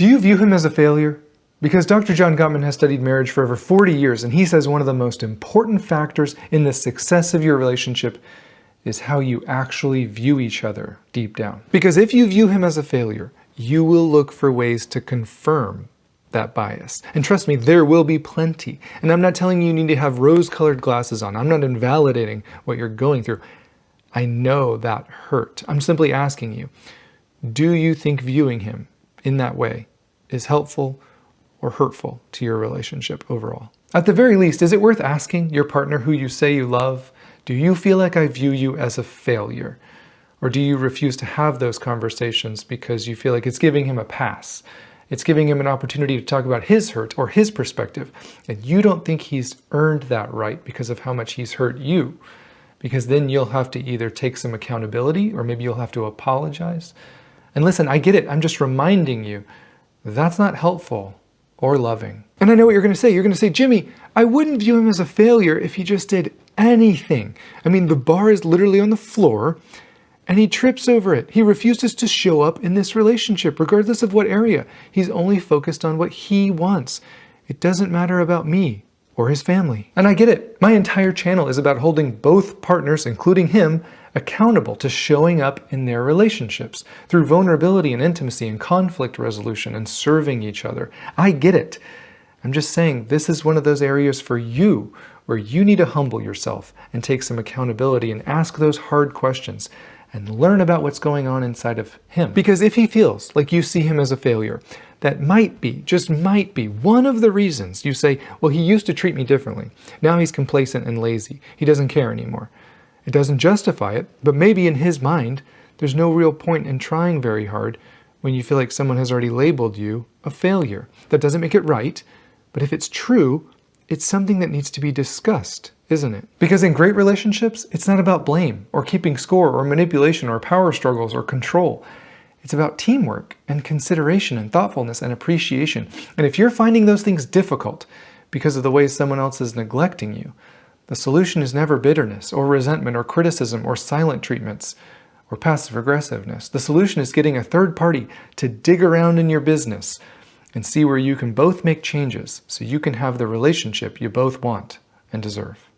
Do you view him as a failure? Because Dr. John Gottman has studied marriage for over 40 years, and he says one of the most important factors in the success of your relationship is how you actually view each other deep down. Because if you view him as a failure, you will look for ways to confirm that bias. And trust me, there will be plenty. And I'm not telling you need to have rose-colored glasses on. I'm not invalidating what you're going through. I know that hurt. I'm simply asking you, do you think viewing him in that way is helpful or hurtful to your relationship overall? At the very least, is it worth asking your partner who you say you love, do you feel like I view you as a failure? Or do you refuse to have those conversations because you feel like it's giving him a pass? It's giving him an opportunity to talk about his hurt or his perspective, and you don't think he's earned that right because of how much he's hurt you. Because then you'll have to either take some accountability or maybe you'll have to apologize. And listen, I get it. I'm just reminding you, that's not helpful or loving. And I know what you're going to say. You're going to say, Jimmy, I wouldn't view him as a failure if he just did anything. I mean, the bar is literally on the floor and he trips over it. He refuses to show up in this relationship, regardless of what area. He's only focused on what he wants. It doesn't matter about me or his family. And I get it. My entire channel is about holding both partners, including him, accountable to showing up in their relationships through vulnerability and intimacy and conflict resolution and serving each other. I get it. I'm just saying this is one of those areas for you where you need to humble yourself and take some accountability and ask those hard questions and learn about what's going on inside of him. Because if he feels like you see him as a failure, that might be, just might be, one of the reasons you say, well, he used to treat me differently. Now he's complacent and lazy. He doesn't care anymore. It doesn't justify it, but maybe in his mind, there's no real point in trying very hard when you feel like someone has already labeled you a failure. That doesn't make it right, but if it's true, it's something that needs to be discussed, isn't it? Because in great relationships, it's not about blame or keeping score or manipulation or power struggles or control. It's about teamwork and consideration and thoughtfulness and appreciation. And if you're finding those things difficult because of the way someone else is neglecting you, the solution is never bitterness or resentment or criticism or silent treatments or passive aggressiveness. The solution is getting a third party to dig around in your business and see where you can both make changes so you can have the relationship you both want and deserve.